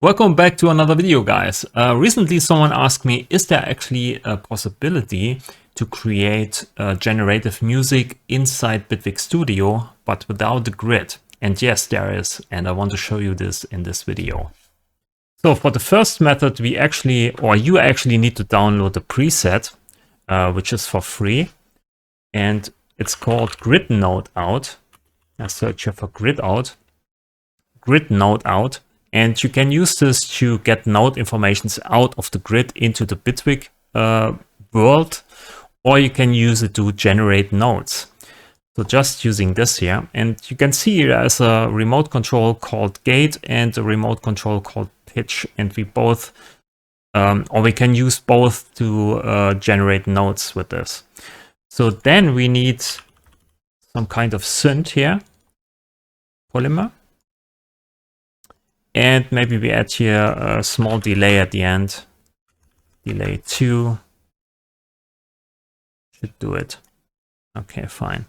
Welcome back to another video, guys. Recently someone asked me, is there actually a possibility to create generative music inside Bitwig Studio, but without the grid? And yes, there is, and I want to show you this in this video. So for the first method, you actually need to download the preset, which is for free, and it's called Grid Node Out. I search here for Grid Node Out. And you can use this to get node informations out of the grid into the Bitwig world, or you can use it to generate nodes. So just using this here, and you can see there's a remote control called gate and a remote control called pitch, and we both, or we can use both to generate nodes with this. So then we need some kind of synth here, polymer. And maybe we add here a small delay at the end. Delay 2. Should do it. Okay, fine.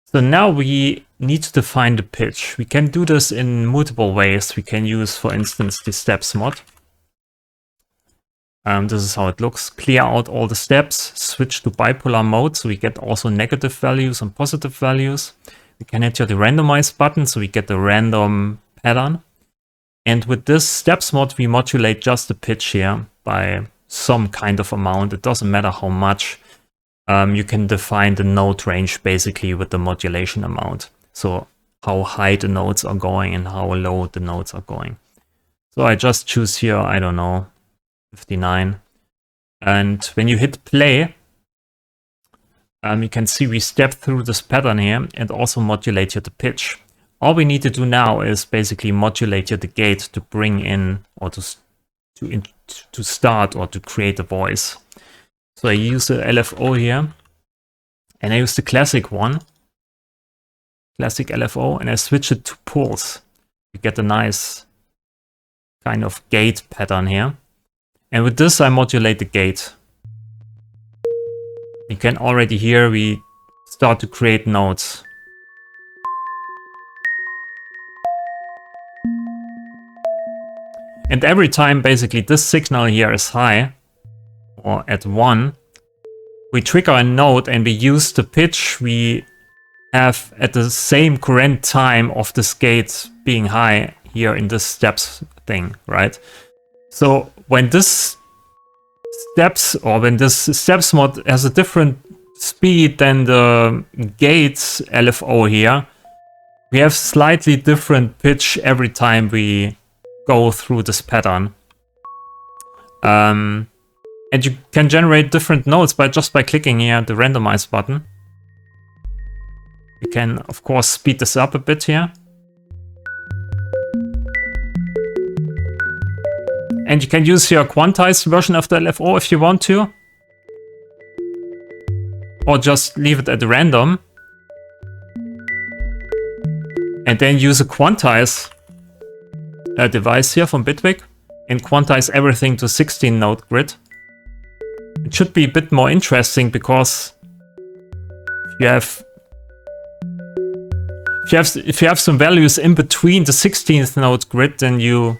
So now we need to define the pitch. We can do this in multiple ways. We can use, for instance, the steps mod. This is how it looks. Clear out all the steps, switch to bipolar mode, so we get also negative values and positive values. We can hit here the randomize button, so we get the random pattern. And with this steps mod, we modulate just the pitch here by some kind of amount. It doesn't matter how much. You can define the note range basically with the modulation amount. So how high the notes are going and how low the notes are going. So I just choose here, I don't know, 59. And when you hit play, you can see we step through this pattern here and also modulate here the pitch. All we need to do now is basically modulate here the gate to bring in or to start or to create a voice. So I use the LFO here, and I use the classic one, classic LFO, and I switch it to pulse. You get a nice kind of gate pattern here. And with this, I modulate the gate. You can already hear we start to create notes. And every time basically this signal here is high, or at 1, we trigger a node and we use the pitch we have at the same current time of this gate being high here in this steps thing, right? So when this steps mod has a different speed than the gates LFO here, we have slightly different pitch every time we go through this pattern. And you can generate different notes by clicking here the randomize button. You can of course speed this up a bit here. And you can use your quantized version of the LFO if you want to. Or just leave it at random. And then use a quantize device here from Bitwig and quantize everything to 16 node grid. It should be a bit more interesting because if you have some values in between the 16th node grid, then you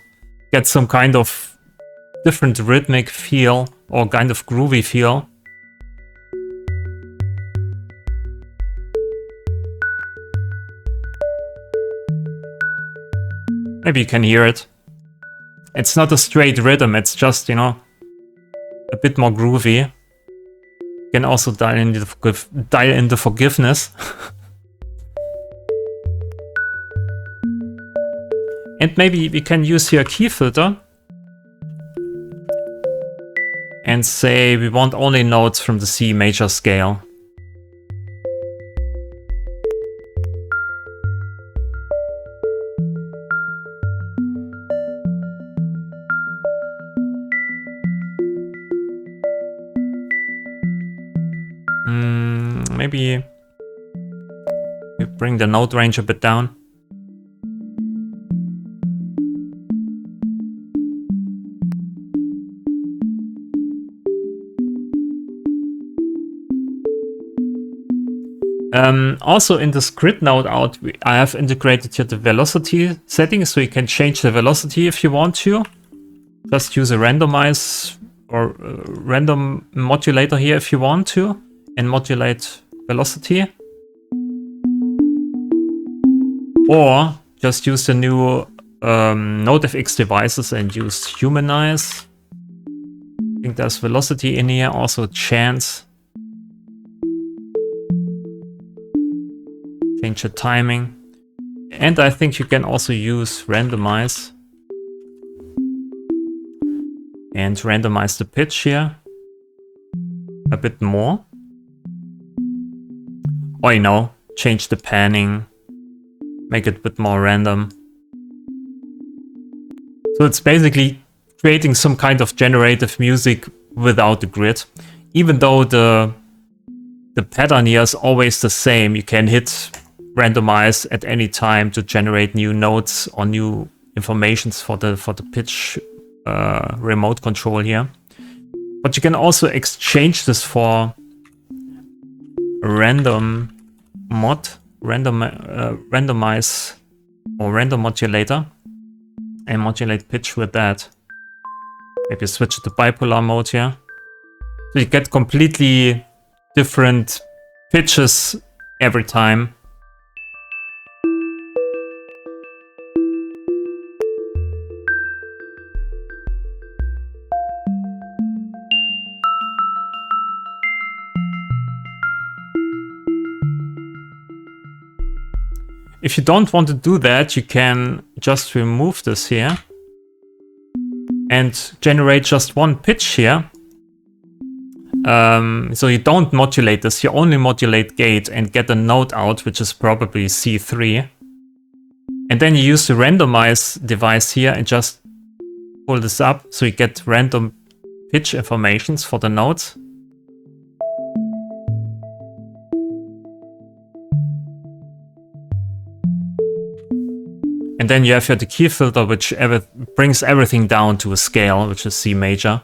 get some kind of different rhythmic feel or kind of groovy feel. Maybe you can hear it. It's not a straight rhythm, it's just, you know, a bit more groovy. You can also dial in the forgiveness. And maybe we can use here a key filter and say we want only notes from the C major scale. Maybe we bring the note range a bit down. Also in this grid node out, I have integrated here the velocity settings, so you can change the velocity if you want to. Just use a randomize or random modulator here if you want to, and modulate velocity. Or just use the new NodeFX devices and use humanize. I think there's velocity in here, also chance. Change the timing. And I think you can also use randomize. And randomize the pitch here a bit more. Or, you know, change the panning. Make it a bit more random. So it's basically creating some kind of generative music without the grid. Even though the pattern here is always the same, you can hit randomize at any time to generate new notes or new informations for the pitch remote control here. But you can also exchange this for a random mod, randomize or random modulator, and modulate pitch with that. Maybe switch it to bipolar mode here. So you get completely different pitches every time. If you don't want to do that, you can just remove this here and generate just one pitch here. So you don't modulate this, you only modulate gate and get a note out, which is probably C3. And then you use the randomize device here and just pull this up so you get random pitch informations for the notes. And then you have here the key filter, which brings everything down to a scale, which is C major.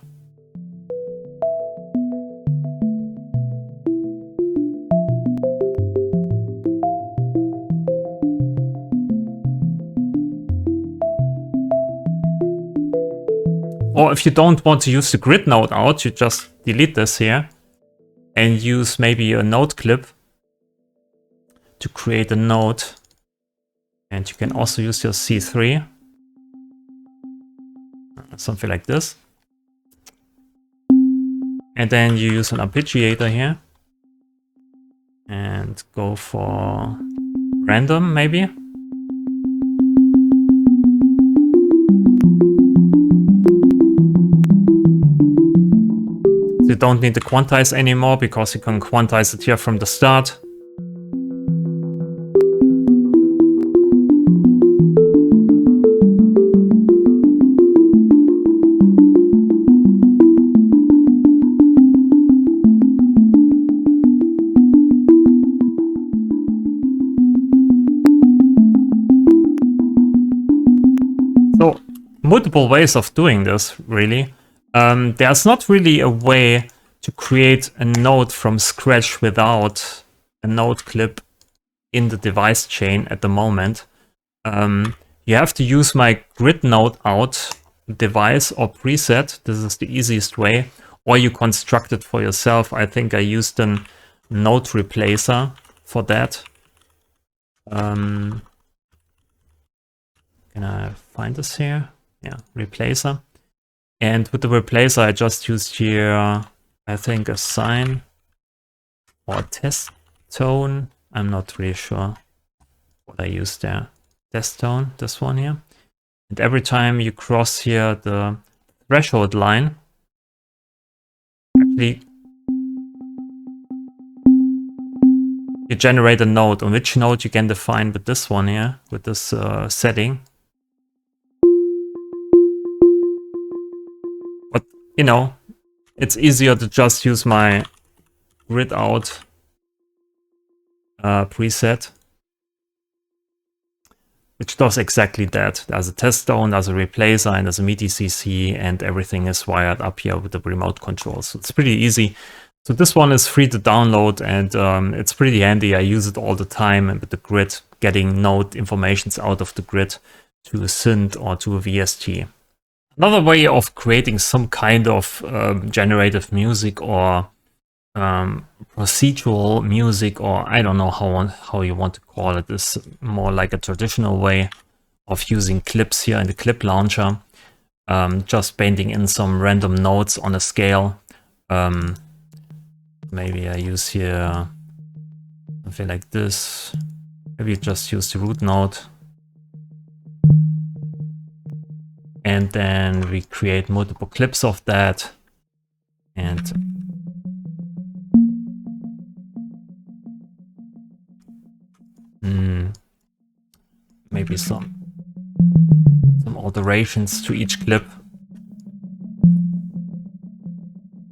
Or if you don't want to use the grid node out, you just delete this here and use maybe a node clip to create a node. And you can also use your C3, something like this. And then you use an arpeggiator here and go for random maybe. So you don't need to quantize anymore because you can quantize it here from the start. So multiple ways of doing this, really. There's not really a way to create a node from scratch without a node clip in the device chain at the moment. You have to use my grid node out device or preset. This is the easiest way. Or you construct it for yourself. I think I used a node replacer for that. Can I find this here? Yeah, replacer. And with the replacer, I just used here, I think, a sine or a test tone. I'm not really sure what I used there. Test tone, this one here. And every time you cross here the threshold line, actually, you generate a node. On which node you can define with this one here, with this setting. But, you know, it's easier to just use my grid out preset, which does exactly that. There's a test tone, there's a replacer, and there's a MIDI CC, and everything is wired up here with the remote control. So it's pretty easy. So this one is free to download, and it's pretty handy. I use it all the time, and with the grid, getting node informations out of the grid to a synth or to a VST. Another way of creating some kind of generative music or procedural music, or I don't know how you want to call it, is more like a traditional way of using clips here in the clip launcher. Just painting in some random notes on a scale. Maybe I use here something like this. Maybe just use the root node. And then we create multiple clips of that. And maybe some alterations to each clip.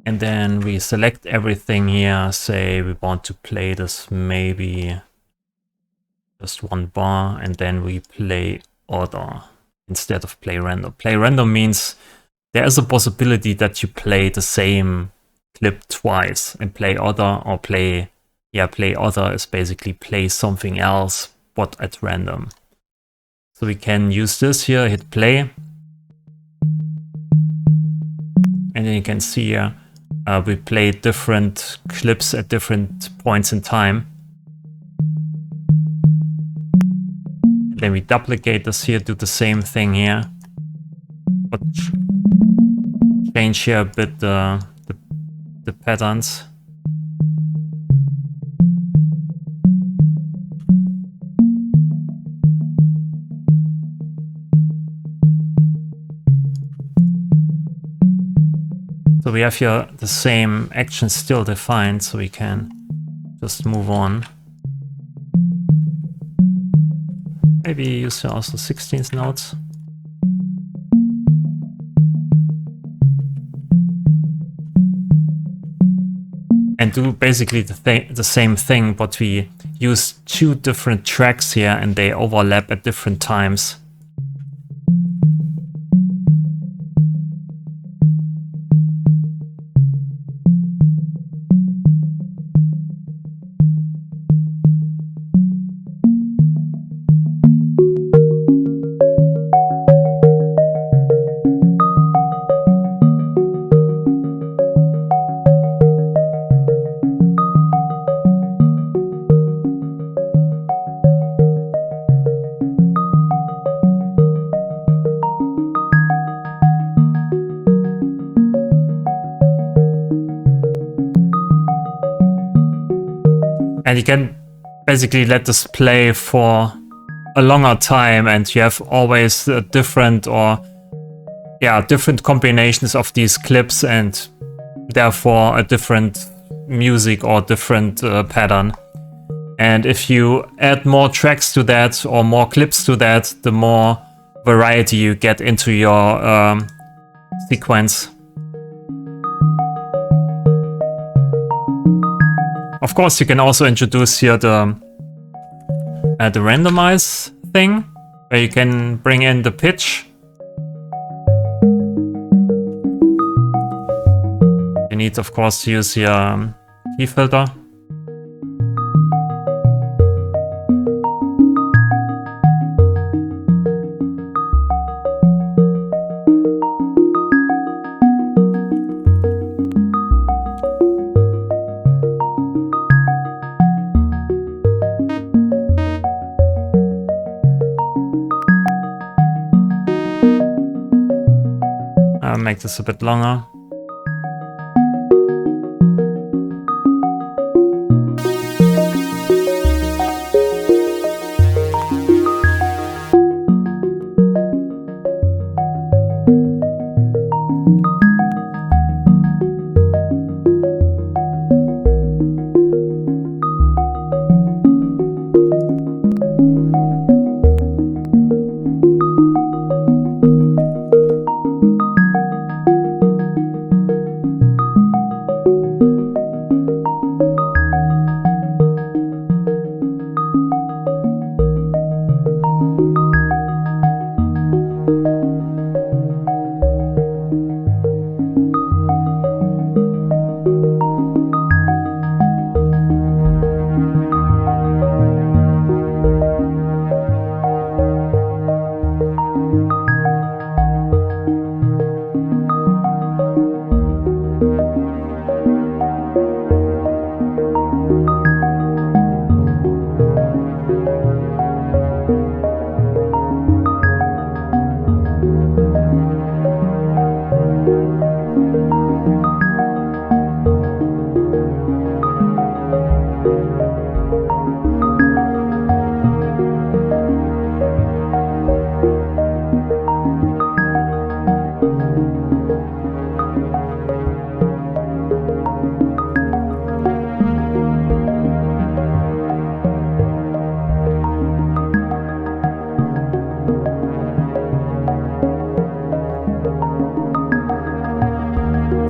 And then we select everything here, say we want to play this maybe just one bar, and then we play other instead of play random. Play random means there is a possibility that you play the same clip twice, and play other or play other is basically play something else but at random. So we can use this here, hit play, and then you can see here we play different clips at different points in time. Then we duplicate this here, do the same thing here, but change here a bit the patterns. So we have here the same action still defined, so we can just move on. Maybe use here also 16th notes. And do basically the same thing, but we use two different tracks here and they overlap at different times. And you can basically let this play for a longer time, and you have always different combinations of these clips, and therefore a different music or different pattern. And if you add more tracks to that or more clips to that, the more variety you get into your sequence. Of course, you can also introduce here the randomize thing, where you can bring in the pitch. You need, of course, to use your key filter. Make this a bit longer.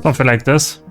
Something like this.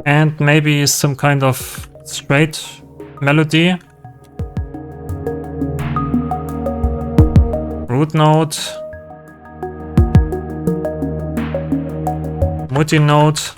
And maybe some kind of straight melody. Root note. Multi note.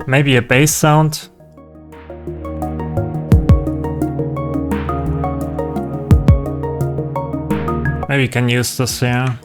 Maybe a bass sound. Maybe you can use this here.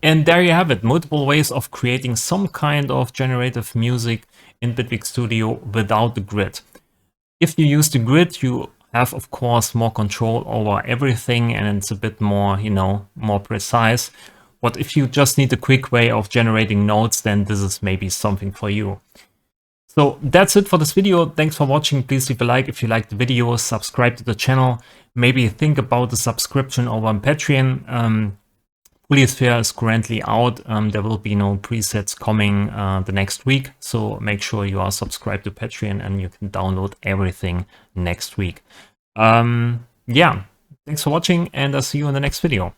And there you have it, multiple ways of creating some kind of generative music in Bitwig Studio without the grid. If you use the grid, you have, of course, more control over everything and it's a bit more, more precise. But if you just need a quick way of generating notes, then this is maybe something for you. So that's it for this video. Thanks for watching. Please leave a like if you liked the video, subscribe to the channel, maybe think about the subscription over on Patreon. Polysphere is currently out. There will be no presets coming the next week, so make sure you are subscribed to Patreon and you can download everything next week. Yeah, thanks for watching and I'll see you in the next video.